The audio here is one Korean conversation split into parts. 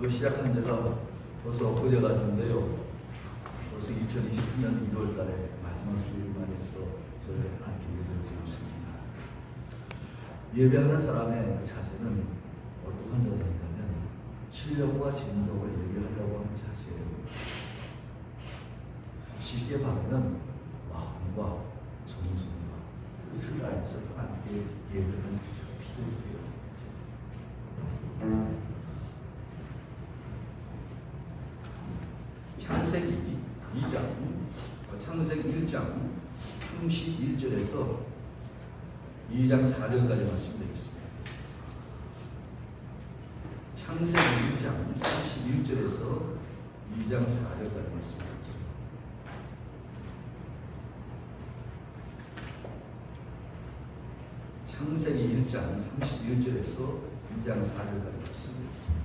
시작한 지가 벌써 엊그제 같은데요. 벌써 2020년 1월 달에 마지막 주일만 해서 저를 앉게 되었습니다. 예배하는 사람의 자세는 어떠한 자세인가면 신령과 진정을 예배하려고 하는 자세예요. 쉽게 말하면 마음과 정성과 뜻을 다해서 하나님께 예배하는 자세가 필요해요. 창세기 1장 31절에서 2장 4절까지 말씀드리겠습니다. 창세기 1장 31절에서 2장 4절까지 말씀드리겠습니다. 창세기 1장 31절에서 2장 4절까지 말씀드리겠습니다.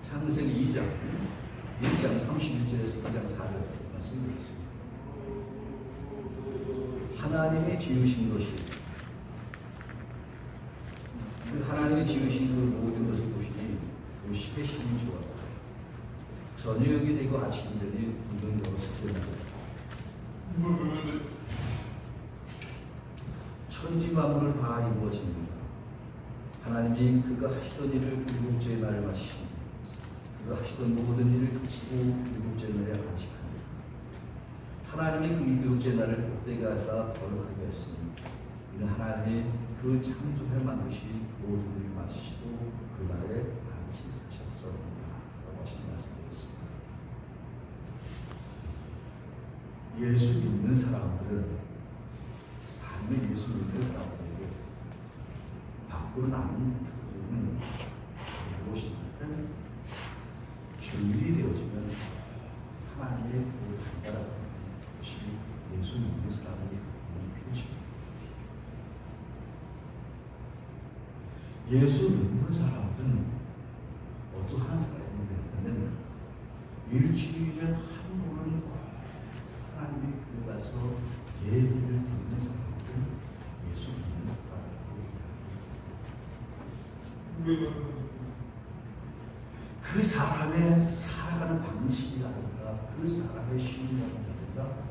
창세기 1장 31절에서 2장 4절 말씀드리겠습니다. 하나님이 지으신 것이 그 하나님이 지으신 그 모든 것을 보시니 도시의 신이 좋았다. 저녁이 되고 아침이 되니 붉은 것을 천지 만물을 다 이루어지는구나. 하나님이 그가 하시던 일을 일곱째 날을 마치시니 그가 하시던 모든 일을 그치고 일곱째 날에 안식하니 하나님이 그 일곱째 날을 복되게 하사 거룩하게 하였으니 이는 하나님이 그 창조할 만드신 모든 일을 마치시고 그날에 안식하셨습니다 라고 하신 말씀드렸습니다. 예수 믿는 사람들은 반면 예수 믿는 사람들에게 밖으로 나는 부분은 무엇이냐 하면 주일이 되어지면 하나님의 그 간단한 것이 예수 믿는 사람에게 표시입니다. 예수 믿는 사람들은 어떠한 사람이 되냐면 일주일에 한 번은 꼭 하나님의 교회 가서 예배를 드리는 사람들은 예수 믿는 사람이라고 그 사람의 살아가는 방식이라든가 그 사람의 신앙이라든가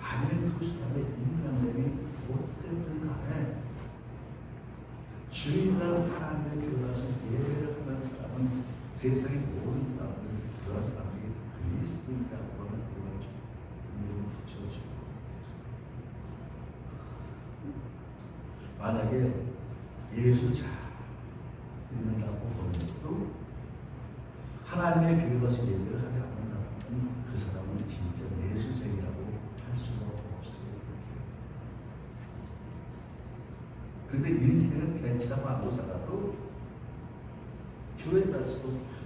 아니면 그 사람의 인간됨이 어쨌든 간에 주인을 하나님의 교회 와서 예배를 하는 사람은 세상의 모든 사람은 그런 사람이 그리스도인이라고 하는 그걸 좀 이름을 붙여주고 만약에 예수 잘 믿는다고 보면서도 하나님의 교회 가서 예배를 하지 않는다면 그 사람은 진짜 예수쟁이라고 할 수가 없어요. 그런데 인생은 괜찮아 안 살아도 교회 가서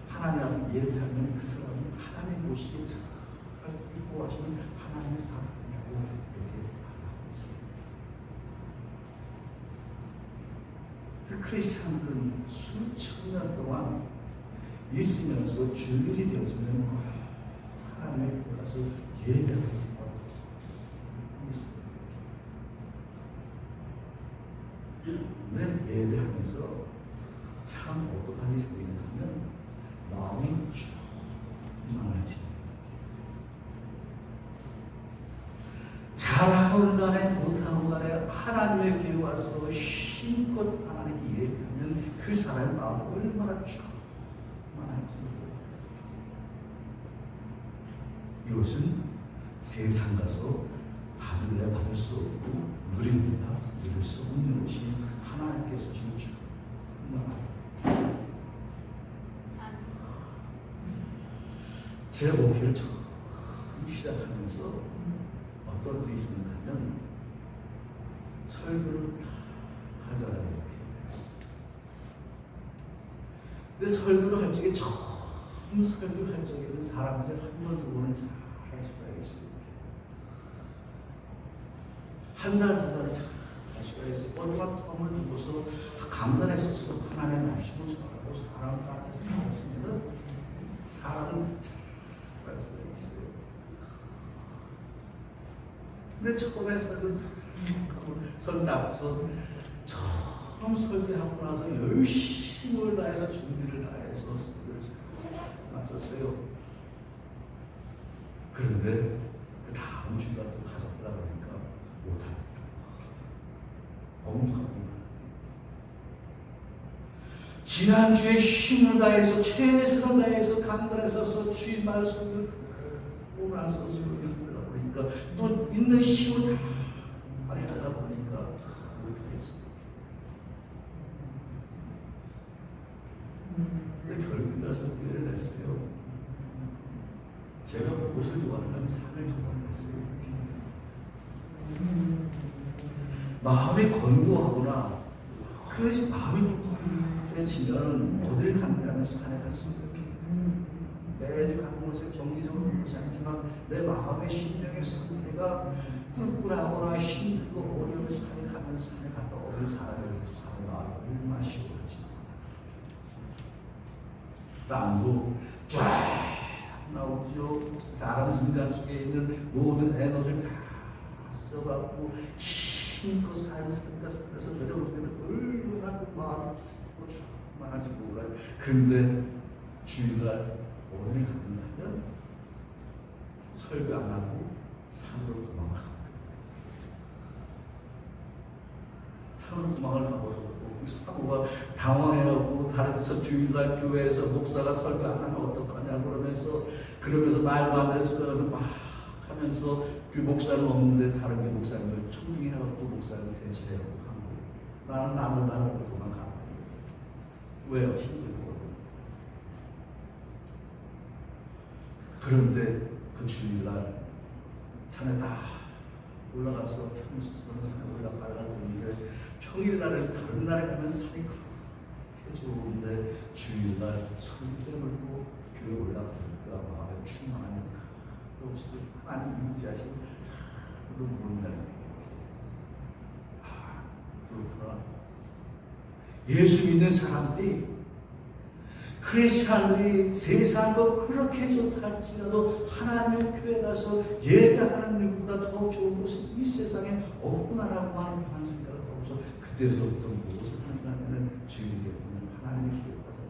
하나님 예배하면 그 사람은 하나님 보시기에 잘 이뻐하시는 하나님의 사람이라고 이렇게 말하고 있습니다. 그래서 크리스찬들은 수천 년 동안 있으면서 주일이 되어지면 하나님의 교회 가서 예배하는 사람이 있습니다. 내 예배하면서 참 어떡하니 생각하면 마음이 충만하지. 잘하건 간에 못하건 간에 하나님의 교회 와서 힘껏 하나님께 예배하면 그 사람의 마음이 얼마나 충만한지. 이것은 세상 가서 받을래 받을 수 없고 누립니다. 누릴 수 없는 것이 하나님께서 주신 충만함. 제 목회를 처음 시작하면서 어떤 일이 있었는가 하면 설교를 다 하잖아요. 이렇게. 근데 설교를 할 적에 처음 설교할 적에는 사람들이 한 번 두 번은 잘 할 수가 있어요. 한 달, 두 달을 잘 할 수가 있어요. 어디가 텀을 두고서 감단했어서 하나님의 말씀을 전하고 사람 가운데 살았으면 사람은 잘할 수가 있어요. 근데 처음에 설교하고서 처음 설교하고 나서 열심을 다해서 준비를 다해서 설교를 마쳤어요. 그런데 그 다음 주가 또 가서 하다 보니까 못하겠다. 엄청납니다. 지난주에 힘을 다해서 최선을 다해서 강단에서 주의 말씀을 듣고 나서 설교를 하다 보니까 또 있는 힘을 다 발휘하다 보니까 못하겠습니다. 근데 결국 가서 기회를 냈어요. 제가 무엇을 좋아하냐면 산을 좋아했어요. 마음이 건조하거나 그것이 마음이 그래지면 어딜 갔냐면 산에 갔습니다. 매주 가는 곳에 정기적으로 그렇지 않지만 내 마음의 심령의 상태가 꿀꿀하거나 힘들고 어려운 산에 가면 산에 갔다 어디 사람을 산에 마음을 얼마나 시원하지. 땀도 쫙 나오죠. 사람 인간 속에 있는 모든 에너지를 다 써갖고 힘껏 삶을 살면서 내려올 때는 얼마나 그 마음이 많은지 몰라요. 그런데 주일날 오늘 가면 설교 안 하고 산으로 도망을 가버려요. 산으로 도망을 가버리고 사고가 당황해하고 다른 주일날 교회에서 목사가 설교 안 하면 어떡하냐 그러면서 말도 안 되는 소리를 막 하면서 그 목사는 없는데 다른 게 목사님을 총리하고 또 목사님을 대신하고 하고 나는 도망가. 왜요? 힘들고. 그런데 그 주일날 산에 다 올라가서 평수처럼 산에 올라가려고 하는데 평일날은 다른 날에 가면 산이 그렇게 좋은데 주일날 설교 때문에 또 교회 올라가니까 마음에 충만하니 없어. 하나님 유지하시고 모른다는 그렇구나. 예수 믿는 사람들이 크리스찬들이 세상과 그렇게 좋다 할지라도 하나님의 교회 가서 예배하는 일보다 더 좋은 곳이 이 세상에 없구나라고 하는 그런 생각을 하고서 그때서부터 무엇을 하냐면 주일이 되면 하나님의 교회 가서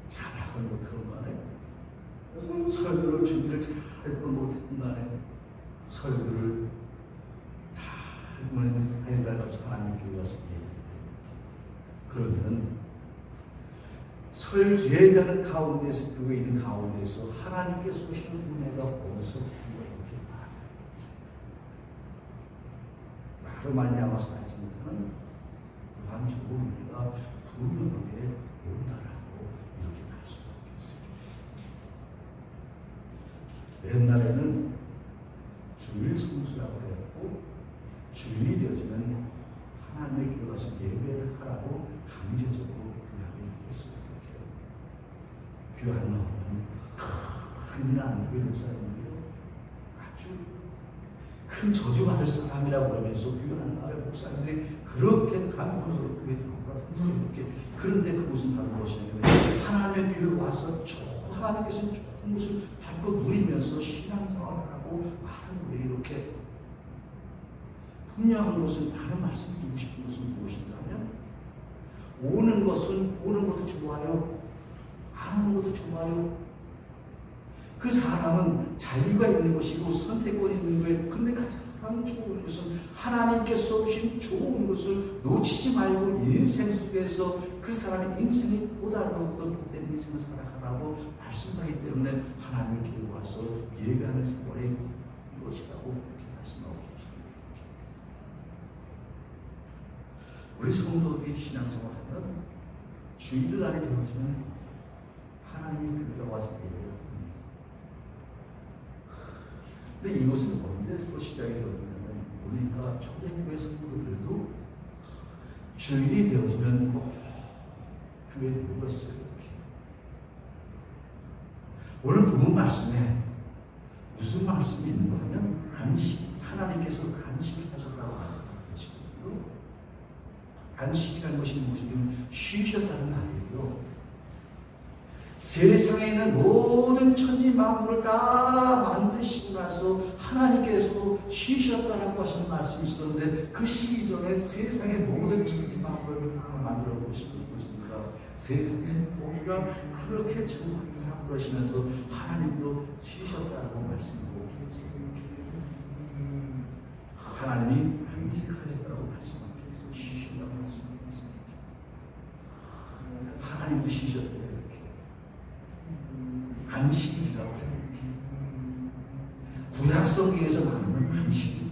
잘하고 못하는 간에 설교를 준비를 잘해도 못했던 간에 설교를 잘 하여튼 하나님의 교회 가서 그러면 예배하는 가운데서 교회에 있는 가운데서 하나님께서 주시는 은혜가 어디서 이렇게 나로 말미암아서 알지 못하는 그러한 좋은 은혜가 분명하게 온다라고 이렇게 말씀하겠습니다. 옛날에는 주일 성수라고 했고 주일이 되어지면 하나님의 교회 가서 예배를 하라고 강제적으로 이야기했어요. 교회 안 나오면 큰일 나는 교회 목사님들이 아주 큰 저주받을 사람이라고 그러면서 교회 안 나올 목사님들이 그렇게 감동적으로 교회에 나오라고 했어요. 그런데 그것은 바로 무엇이냐면 하나님의 교회 와서 하나님께서 좋은 것을 받고 누리면서 신앙생활을 하고 말하는 왜 이렇게 분명한 것은 많은 말씀을 드리고 싶은 것은 무엇인가 하면 오는 것도 좋아요. 안 오는 것도 좋아요. 그 사람은 자유가 있는 것이고 선택권이 있는 거예요. 그런데 가장 좋은 것은 하나님께서 주신 좋은 것을 놓치지 말고 인생 속에서 그 사람의 인생이 보다 더욱더 복된 인생을 살아가라고 말씀하기 때문에 하나님의 길에 와서 예배하는 생활이 이것이라고 이렇게 말씀하고 계십니다. 우리 성도들이 신앙생활하면 주일날이 되어지면 하나님의 교회가 와서 예배를 합니다. 근데 이것은 언제서 시작이 되어지냐면 우리가 초대교회 성도들도 주일이 되어지면 꼭 교회에 모였어요. 이렇게. 오늘 본문 말씀에 무슨 무슨 말씀이 있는가 하면 하나님께서 안식을 하셨다고 말씀하시거든요. 안식이라는 것이 무엇이냐면 쉬셨다는 말이에요. 세상에 있는 모든 천지 만물을 다 만드시고 나서 하나님께서 쉬셨다라고 하시는 말씀이 있었는데, 그 시기 전에 세상의 모든 천지 만물을 다 만들어 보시는 것입니다. 세상의 보기가 그렇게 좋구나 그러시면서 하나님도 쉬셨다라고 말씀하고 계세요. 하나님이 안식하셨다고 말씀하고 계세요. 쉬신다고 말씀하고 계세요. 하나님도 쉬셨대요. 안식이라고 해요. 구약성경에서 말하는 안식이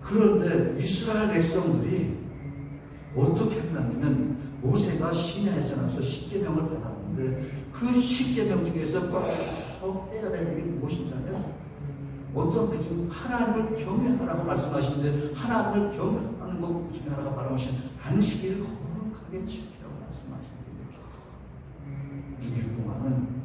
그런데 이스라엘 백성들이 어떻게 했냐면, 모세가 시내에서 나서 십계명을 받았는데 그 십계명 중에서 꼭 해야 될 일이 무엇이냐면, 어떤 게 지금 하나님을 경외하라고 말씀하시는데, 하나님을 경외하는 것 중에 하나가 바로 무엇이 안식일을 거룩하게 지키라고 말씀하시는 거예요. 6일 동안은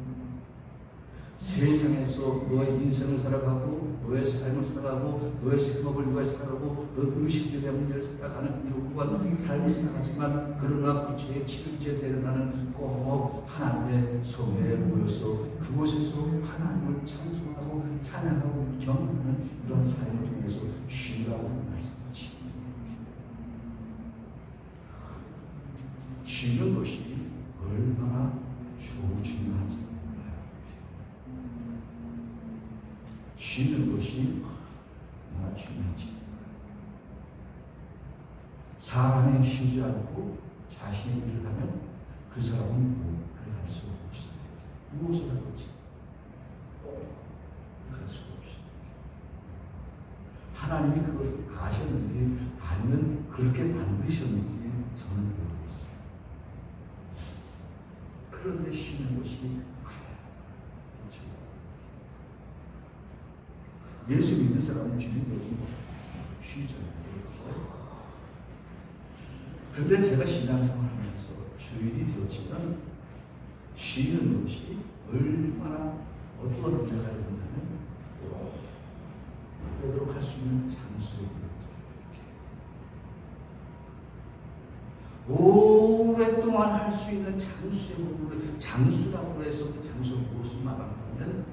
세상에서 너의 인생을 살아가고, 너의 삶을 살아가고, 너의 생업을 위해 살아가고, 너의 의식주에 대한 문제를 살아가는 요구한 삶을 살아가지만, 그러나 그 죄의 치료제 되는 나는 꼭 하나님의 성회에 모여서 그곳에서 하나님을 찬송하고 찬양하고 경험하는 이런 삶을 통해서 쉬라고 하는 말씀이지. 쉬는 것이 얼마나 중요한지 몰라요. 쉬는 것이 얼마나 중요한지. 사람이 쉬지 않고 자신의 일을 하면 그 사람은 목표를 할 수가 없어요. 무엇을 하든지 할 수가 없어요. 하나님이 그것을 아셨는지 아니면 그렇게 만드셨는지 저는 모르겠어요. 그런데 쉬는 것이 그렇죠. 예수 믿는 사람은 주님께서 쉬잖아요. 그런데 제가 신앙생활을 하면서 주일이 되었지만 쉬는 것이 얼마나 어떤 은혜가 있냐면, 오래도록 할 수 있는 장수의 오랫동안 할 수 있는 장수라고 해서 그 장수가 무엇을 말하냐면,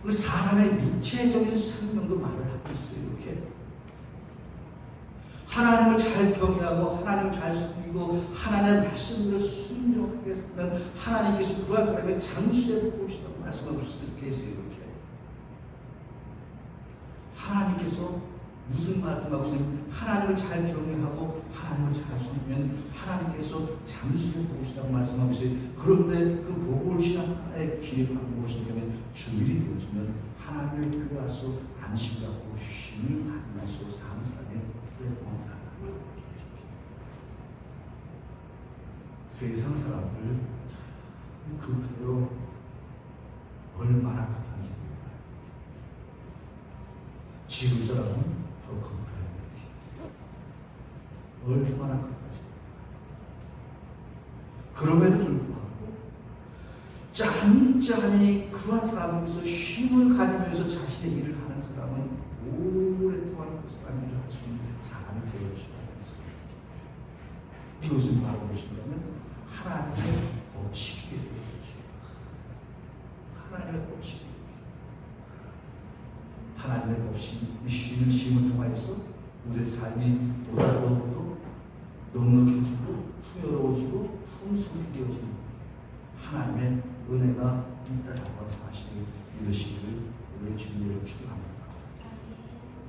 그 사람의 육체적인 생명도 말을 하고 있어요. 이렇게 하나님을 잘 경외하고 하나님을 잘 섬기고 하나님의 말씀을 순종하게 사는 하나님께서 그한 사람의 장수의 무엇이라고 말씀하고 계세요. 이렇게 하나님께서 무슨 말씀하고 있으면, 하나님을 잘 경외하고 하나님을 잘 섬기면 하나님께서 장수의 복이라고 말씀하고 있어요. 그런데 그 복을 신앙의 기회가 무엇이냐면, 주일이 되어지면 하나님의 교회 와서 안식하고 쉼을 받으면서 사는 사람의 오랫동안 살아가는 거예요. 세상 사람들 급해요. 얼마나 급한지 몰라요. 지금 사람은 더 급해요. 얼마나 급하지. 그럼에도 불구하고 짬짬이 그러한 사람에서 힘을 가지면서 자신의 일을 하는 사람은 오랫동안 그 사람 일을 할 수 있는 사람이 되어 줄 수가 있습니다. 이것은 바로 무엇이냐면 하나님의 법칙이에요. 하나님의 법칙. 하나님의 법칙, 이 쉬는 쉼을 통해서 우리의 삶이 보다 더 넉넉해지고 풍요로워지고 풍성해지는 하나님의 은혜가 있다라고 하는 사실을 믿으시기를 우리의 주님으로 축원합니다.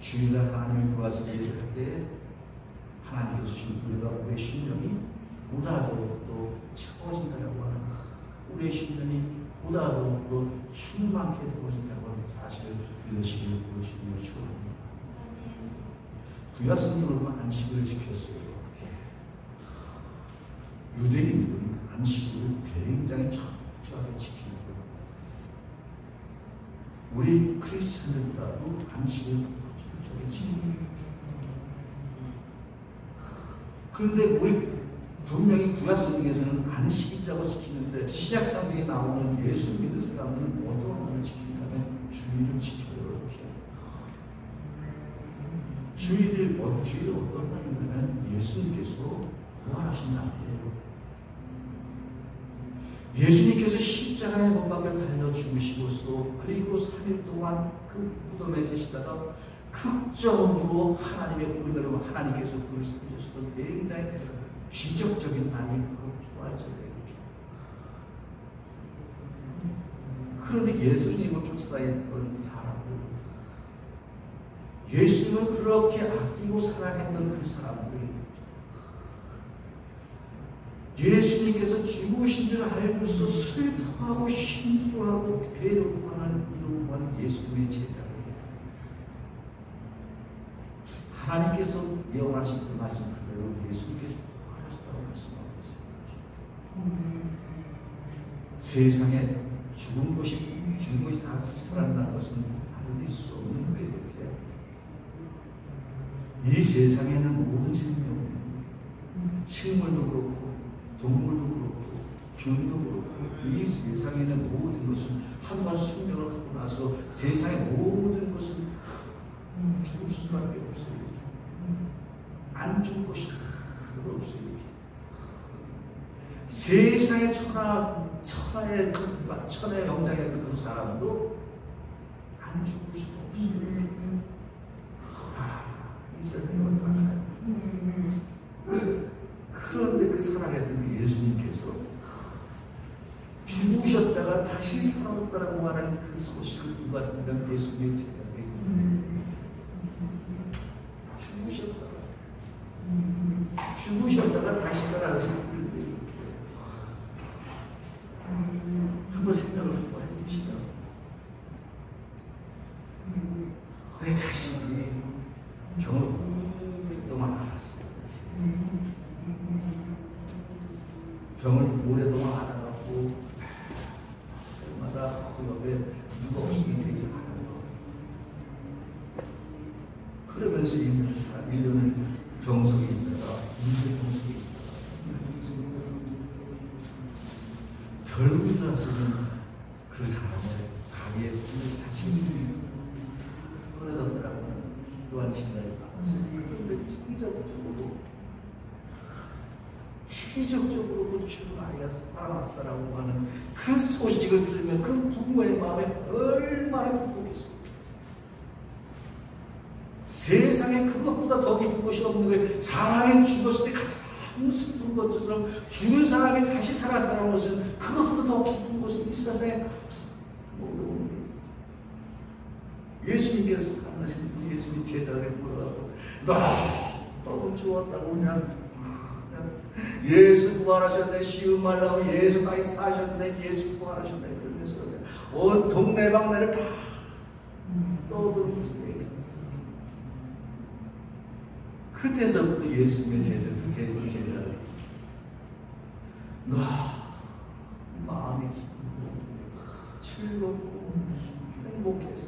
주일날 하나님의 구하서 예배할 때 하나님께서 주신 은혜가 우리의 심령이 보다 더 채워진다라고 하는, 우리의 심령이 보다 더 충만케 되어진다고 하는 사실을 믿으시기를 우리 주님으로 축원합니다. 구약성경으로는 안식을 지켰어요. 유대인들은 안식을 굉장히 철저하게 지키는 거예요. 우리 크리스천들보다도 안식을 철저하게 지키는 거예요. 그런데 우리 분명히 구약성경에서는 안식일이라고 지키는데 신약성경에 나오는 예수 믿는 사람들은 어떤 것을 지킨다면 주일을 지켜요. 주일을 어떤 날이냐면 예수님께서 부활하신 날이에요. 예수님께서 십자가에 못 박혀 달려 죽으시고서 그리고 3일 동안 그 무덤에 계시다가 극적으로 하나님의 은혜로 하나님께서 그를 살리셨던 굉장히 기적적인 날이 바로 부활절이에요. 그런데 예수님을 쫓아다녔던 사람들, 예수님을 그렇게 아끼고 사랑했던 그 사람들이 예수님께서 죽으신 줄 알고서 슬퍼하고 힘들어하고 괴로워하는 이러한 예수님의 제자들, 하나님께서 예언하신 그 말씀 그대로 예수님께서 부활하셨다고 말씀하고 있습니다. 세상에 죽은 것이 다시 살아난다는 것은 알릴 수 없는 거예요. 이 세상에는 모든 생명, 식물도 그렇고 동물도 그렇고 균도 그렇고 이 세상에는 모든 것은 한번 생명을 갖고 나서 세상의 모든 것은 죽을 수밖에 없어요. 안 죽을 것이 하나도 없어요. 세상의 천하의 영장이었던 그 사람도 안 죽을 수가 없어요. 이 세상에 다 가요. 그런데 그 사랑했던 그 예수님께서 죽으셨다가 다시 살아났다라고 하는 그 소식을 누가 듣는 예수님의 제자들이 죽으셨다가 다시 살아나신 분들이 한번 생각을 한번 해봅시다. 내 자신이 병을 오랫동안 앓았어요. 병을 오랫동안 앓아갖고 때마다 그 옆에 누가 없으면 되지 않아요. 그러면서 1년을 병석에 있다가 2년 병석에 있다가 결국 나서는 그 사람을 가게에 쓰는 사실이 끊어졌더라고요. 또한 진단을 받았어요. 그런데 기적적으로 그 죽은 아이가 살아났다라고 하는 그 소식을 들으면 그 부모의 마음에 얼마나 기쁘겠습니까? 세상에 그것보다 더 기쁜 것이 없는 거예요. 사람이 죽었을 때 가장 슬픈 것처럼 죽은 사람이 다시 살아났다는 것은 그것보다 더 기쁜 것은 이 세상에 모든 게 예수님께서 살아나신 예수님 제자를 보라고 너무 좋았다고 그냥 예수 부활하셨네, 쉬운 말로 하면 예수 다시 사셨네, 예수 부활하셨네 그러면서 온 동네방네를 다 떠들면서 얘기합니다. 그때서부터 예수님의 제자, 그 제자를 마음이 기쁘고 즐겁고 행복해서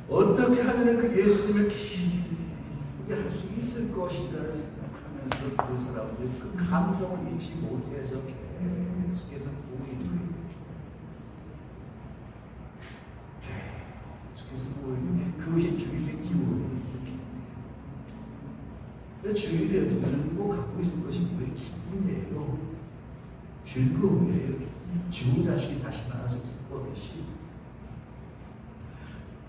어떻게 하면 그 예수님을 기쁘게 할 수 있을 것인가를 생각하면서 그 사람들이 그 감동을 잊지 못해서 계속해서 보이는 거예요. 계속해서 보이는 그것이 주일의 기분을 느낍니다. 주일에서는 꼭 갖고 있을 것이 우리의 기분이에요. 즐거움이에요. 죽은 자식이 다시 나와서 기뻐하듯이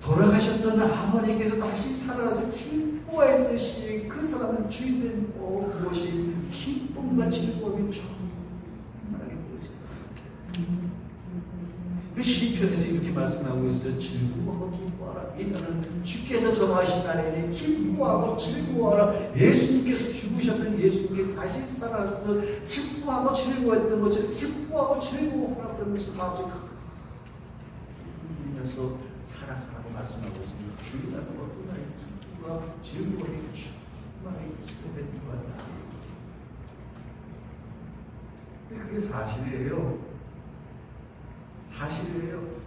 돌아가셨던 아버님께서 다시 살아나서 기뻐했듯이 그 사람은 주인된 무엇이 기쁨과 즐거움이 충만하게 보여집니다. 그 시편에서 이렇게 말씀하고 있어요. 즐거워하고 기뻐하라. 이는 주께서 정하신 날에는 기뻐하고 즐거워하라. 예수님께서 죽으셨던 예수님께 다시 살아나서 기뻐하고 즐거워했던 것을 기뻐하고 즐거워하라. 그러면서 마음속에 기쁘면서 살아가라고 말씀하고 있습니다. 주일날은 어떤 날인지 기쁨과 즐거움이 충만하게 있어야 되는 것 같아요. 그게 사실이에요. 사실이에요.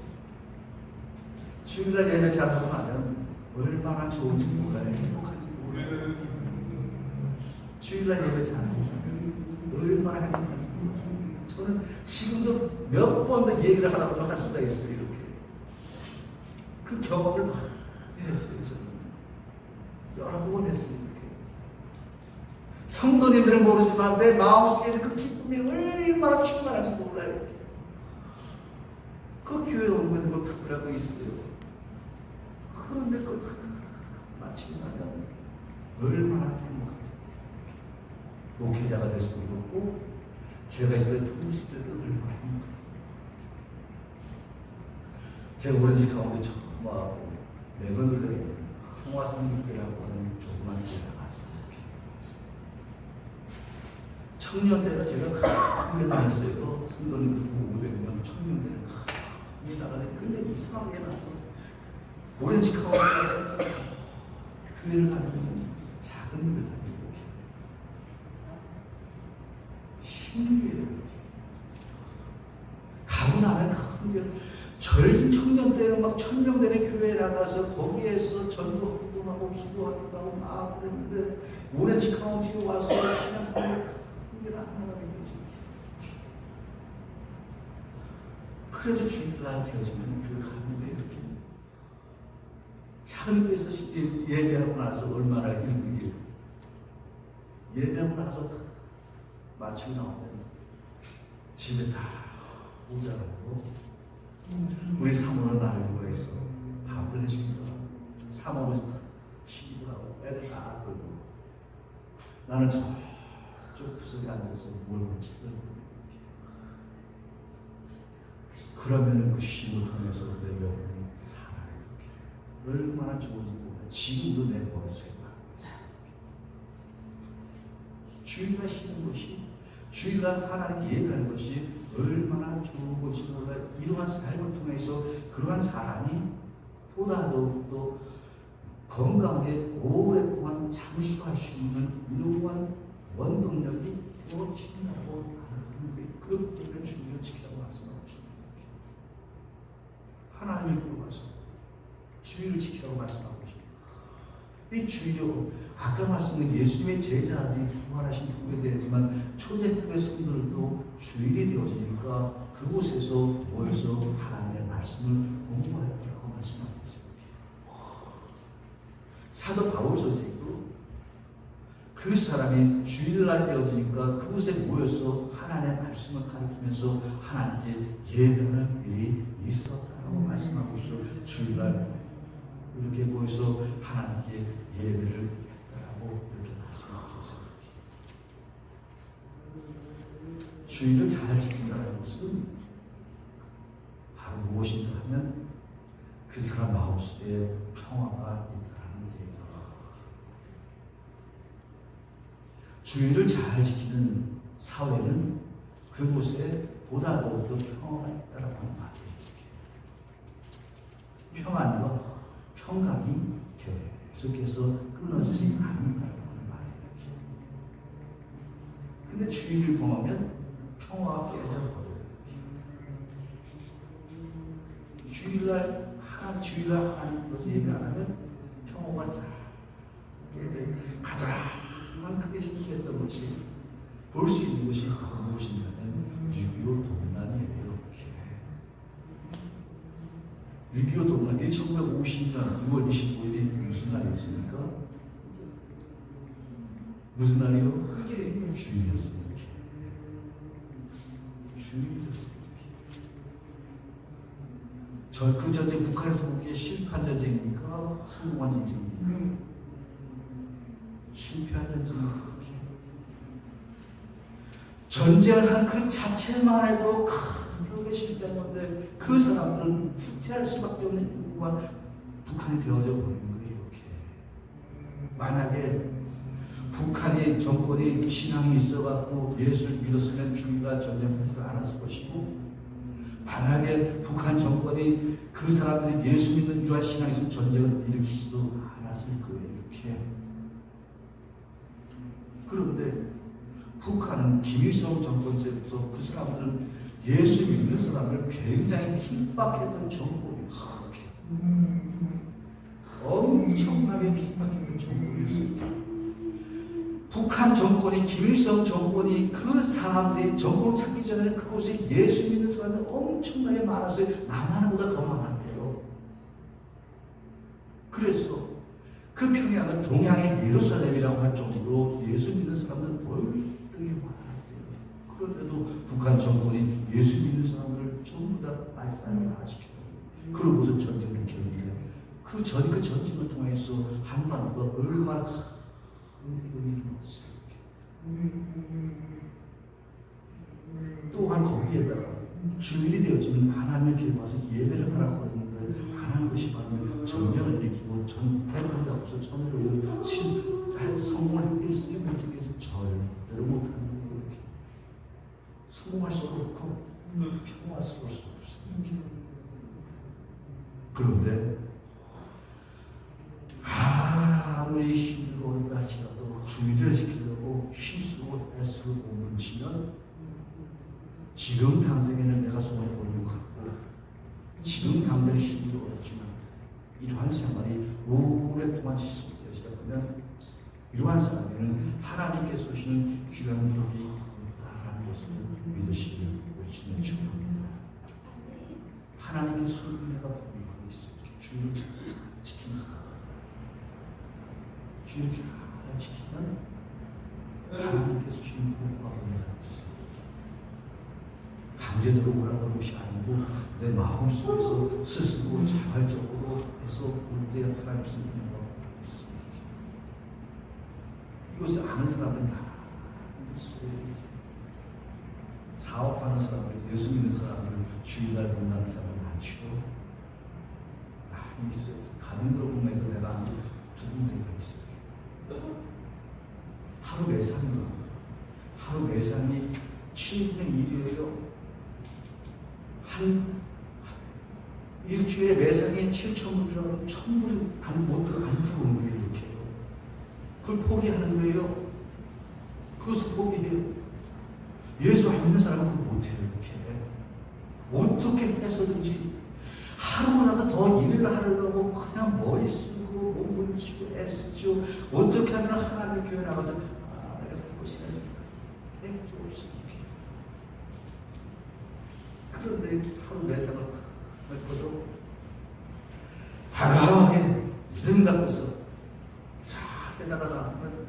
주일날 예배 잘하고 나면 얼마나 좋은지 몰라요. 행복한지 몰라요. 주일날 예배 잘하니까 얼마나 행복한지. 저는 지금도 몇 번 더 얘기를 하라고 할 수가 있어요. 이렇게 그 경험을 많이 했어요. 저는 여러 번 했어요. 이렇게 성도님들은 모르지만 내 마음속에 그 기쁨이 얼마나 충만한지 몰라요. 이렇게. 그 교회 오면 뭐 특별하고 있어요. 그런데 그거 다 마치고 나면 얼마나 행복하지. 목회자가 될 수도 있고 제가 있을 때 도우실 때도 얼마나 행복하지. 제가 오렌지 가운데 처음 와서 매건을레 평화성교회라고 하는 조그만 교회에 나갔어요. 청년 때는 제가 크게 다녔어요. 성도님들 500명 청년들은 크게 나가서 근데 이상하게 나서 오렌지 카운티 가서 교회를 다니면 작은 교회 다니고 신기해요. 가고 나면 큰 교회 절 청년 때는 막 1000명 되는 교회에 나가서 거기에서 전도 활동하고 기도하기도 하고 막 그랬는데 오렌지 카운티로 와서 신앙생활을 크게 안 나가게 되죠. 그래도 주일날 되어지면 교회 가는데 이렇게 작은 교회에서 예배하고 나서 얼마나 힘들게 예배하고 나서 마치고 나오면 집에 다 오자라고 우리 사모는 나를 위해서 밥을 해줍니다. 사모는 쉬기도 하고 애들 다 돌고 나는 저쪽 구석에 앉아서 몰고 책을 그러면 그 쉼을 통해서 내 영혼이 살아요. 얼마나 좋은지 몰라. 지금도 내 머릿속에 남고 있어요. 주일날 쉬는 것이 주일날 하나님께 예배하는 것이 얼마나 좋은 것인지 몰라. 이러한 삶을 통해서 그러한 사람이 보다 더욱더 건강하게 오랫동안 장수할 수 있는 이러한 원동력이 되어진다고 하는 게 그렇기 때문에 주님을 지키라고 말씀하고 있습니다. 하나님을 기록하서 주의를 지키라고 말씀하고 계십니다. 이 주의로 아까 말씀드린 예수님의 제자들이 부활하신 후에 되지만 초대교회 성도들도 주일이 되어지니까 그곳에서 모여서 하나님의 말씀을 공부하였다고 말씀하고 있습니다. 사도 바울서지도 그 사람이 주일날이 되어지니까 그곳에 모여서 하나님의 말씀을 가르치면서 하나님께 예배하는 일이 있었다고 말씀하고 있어. 주일날 이렇게 모여서 하나님께 예배를 하고 이렇게 말씀하고 있습니다. 주일을 잘 지킨다는 것은 바로 무엇인가 하면 그 사람 마음속에 평화가 있다는 얘기입니다. 주일을 잘 지키는 사회는 그곳에 보다 더욱더 평화가 있다는 말이에요. 평안과 평강이 계속해서 끊어지지 않는다는 말이에요. 근데 주일을 범하면 평화가 깨져버려요. 주일날 하나님께서 예배 안 하면 평화가 잘 깨져요. 가장 크게 실수했던 것이 볼 수 있는 것이 무엇이냐면 6.25 동란이에요. 6.25 동란 1950년 6월 25일이 무슨 날이었습니까? 무슨 날이요? 주일이었습니다. 주일이었습니다. 그 전쟁 북한에서 보기에 실패한 전쟁입니까? 성공한 전쟁입니까? 실패한 전쟁입니까? 전쟁을 한 그 자체만 해도 크게 실패한 건데 그 사람들은 후퇴할 수밖에 없는 이유가 북한이 되어져 버린 거예요. 이렇게 만약에 북한이 정권이 신앙이 있어갖고 예수를 믿었으면 주의가 전쟁하지도 않았을 것이고 만약에 북한 정권이 그 사람들이 예수 믿는 이러한 신앙이 있으면 전쟁을 일으키지도 않았을 거예요. 이렇게 그런데 북한은 김일성 정권 때부터 그 사람들은 예수 믿는 사람을 굉장히 핍박했던 정권이었어요. 엄청나게 핍박했던 정권이었어요. 북한 정권이, 김일성 정권이 그 사람들이 정권을 찾기 전에 그곳에 예수 믿는 사람이 엄청나게 많았어요. 남한보다 더 많았대요. 그래서 그 평양은 동양의 예루살렘이라고 할 정도로 예수 믿는 사람들 월등히 많았대요. 그런데도 북한 정권이 예수 믿는 사람들을 전부 다 말살시키고 그러고서 전쟁을 일으켰는데 그 전쟁을 통해서 한반도가 얼마나 큰 일이었어요. 또한 거기에다가 주일이 되어지면 하나님의 길에 와서 예배를 하라고 하는데 안 하는 것이 바로 전쟁을 일으키고 전쟁을 없어 전쟁을 성공을 했겠으니 못했겠으니 절대로 못하는 거예요. 이렇게 성공할 수도 없고 평화스러울 수도 없어요. 그런데 아무리 힘들고 어렵다 할지라도 주의를 지키려고 힘쓰고 애쓰고 몸부치면 지금 당장에는 내가 손을 올리고 지금 당장 힘이 어렵지만 이러한 생활이 오랫동안 지속되어지다 보면 이러한 사람에는 하나님께서 주시는 귀한 복이 있다라는 것을 믿으시길 올지는 축복합니다. 하나님께서 은혜가 복이 있어요. 주를 잘 지키는 사람, 주를 잘 지키면 하나님께서 주시는 복과 은혜가 있어요. 강제적으로 오라는 것이 아니고 내 마음속에서 스스로 자발적으로 해서 올 때 하나님 수 있는 것 있습니다. 이것을 아는 사람은 다 있어요. 사업하는 사람들, 예수 믿는 사람들, 주일날 본다는 사람은 많죠. 많이 있어요. 가든 들어보면서 내가 아는 두 군데가 있어요. 하루 매상이요. 하루 매상이 7분의 1이에요. 일주일에 매상이 7,000불이라고 1,000불이 못 들어오는 거예요. 이렇게 그걸 포기하는 거예요. 그것을 포기해요. 예수 안 믿는 사람은 그걸 못해요. 이렇게 어떻게 해서든지 하루라도 더 일을 하려고 그냥 머리 쓰고 몸을 치고 애쓰죠. 어떻게 하면 하나님 교회 나가서 내가 살고 싶어서 될 게 없어요. 그런데 하루 매상을 할 것도 과감하게 믿음 갖고서 잘 해나가면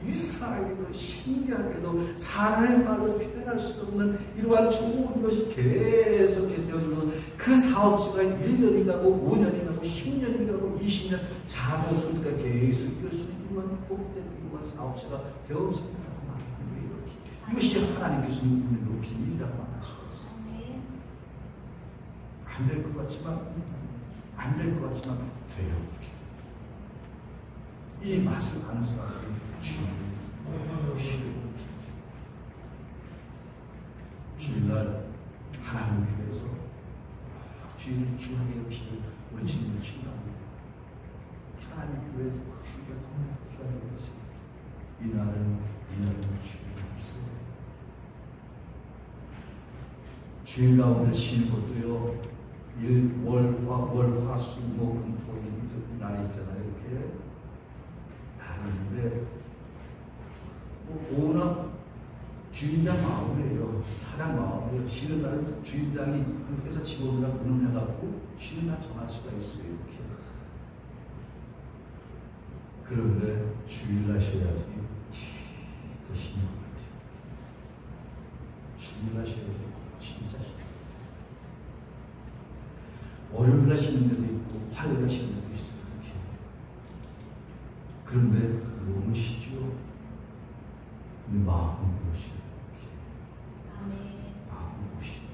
이상하게도 신기하게도 사람의 말로 표현할 수 없는 이러한 좋은 것이 계속해서 되어지면서 그 사업지가 1년이 가고 5년이 가고 10년이 가고 20년 작은 소리가 계속 이을 수 있는 이러한 복된 이러한 사업지가 되어진다고 말하는 거예요. 이것이 하나님께서 있는 비밀이라고 말할 수가 있어요. 안 될 것 같지만 돼요. 이 맛을 아는 사람들이 주일날 하나님 교회에서 주일을 귀하게 여기시는 우리 주님을 축복합니다. 하나님 교회에서 주일을 귀하게 여기십니다. 이날은 주일이 있어요. 주일 가운데 쉬는 것도요. 월, 화, 수, 목, 금, 토, 일 날이 있잖아요. 이렇게 날이 있는데 오늘 주인장 마음이에요. 사장 마음이에요. 쉬는 날은 주인장이 회사 직원들하고 의논해갖고 쉬는 날 정할 수가 있어요. 이렇게. 그런데 주일날 쉬어야지 진짜 쉬는 것 같아요. 주일날 쉬어야지 진짜 쉬는 것 같아요. 월요일날 쉬는 데도 있고 화요일날 쉬는 데도 있어요. 이렇게. 그런데 몸은 쉬죠. 근데 마음은 못 쉬어요. 마음은 못 쉬어요.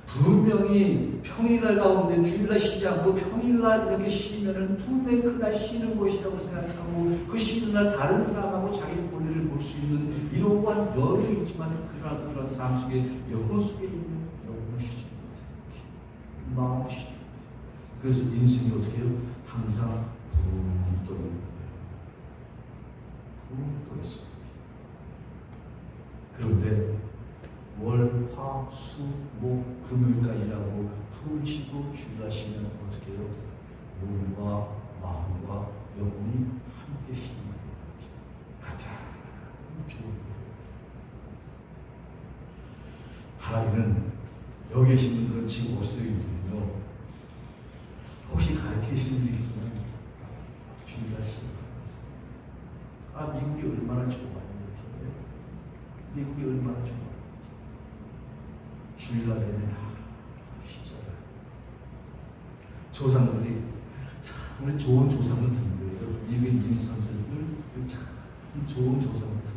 분명히 평일날 가운데 주일날 쉬지 않고 평일날 이렇게 쉬면은 분명히 그날 쉬는 것이라고 생각하고 그 쉬는 날 다른 사람하고 자기 본인을 볼 수 있는 이러한 여유 있지만 그런 삶 속에 영혼 속에 있는 영혼을 쉬지 못해요. 마음을 쉬지 못해요. 그래서 인생이 어떻게 해요? 항상 붕 떠는 거예요. 붕 떠있어요. 그런데 월, 화, 수, 목, 금요일까지라고 푹 쉬고 주일날 쉬면 어떻게 해요? 몸과 마음과 영혼이 함께 쉬는 거예요. 좋은 거예요. 바라기는 여기 계신 분들은 지금 없어요. 혹시 가르치신 분 있으면 주의가 시작합니다. 아, 미국이 얼마나 좋아요. 미국이 얼마나 좋아요. 주일날 되면 진짜 조상들이 참 좋은 조상을 든 거예요. 미국의 이민 선수들 참 좋은 조상을 든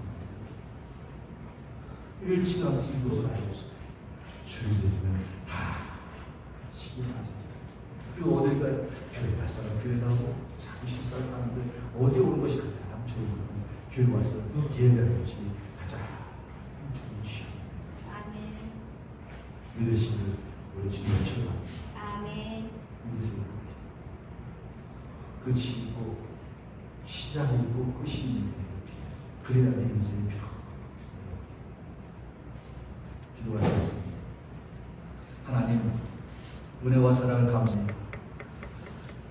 거예요. 일찌감치 이것을 알고서 주일 되면 다 시기가 진짜. 그리고 어딜 가요? 교회 갈 사람 교회 가고 자기 실사를 하는데 어디 오는 것이 가장 좋은 거예요. 교회 와서 예배할 것이 가장 좋은 시간. 아멘. 믿으시길 우리 주님을 축원합니다. 아멘. 믿으세요. 끝이 있고 시작이 있고 끝이 있는 그래야지 인생이 펴. 기도하시겠습니다. 하나님 은혜와 사랑을 감사합니다.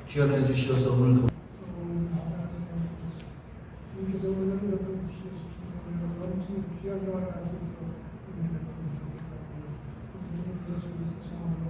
귀한 은혜 주시어서 오늘도 주님께서 은혜를 베풀어 주시어서 주님을 넘치는 귀한 생활을 할 수 있도록 은혜를 베풀어 주시옵소서. 우리 주님 예수 그리스도 성함으로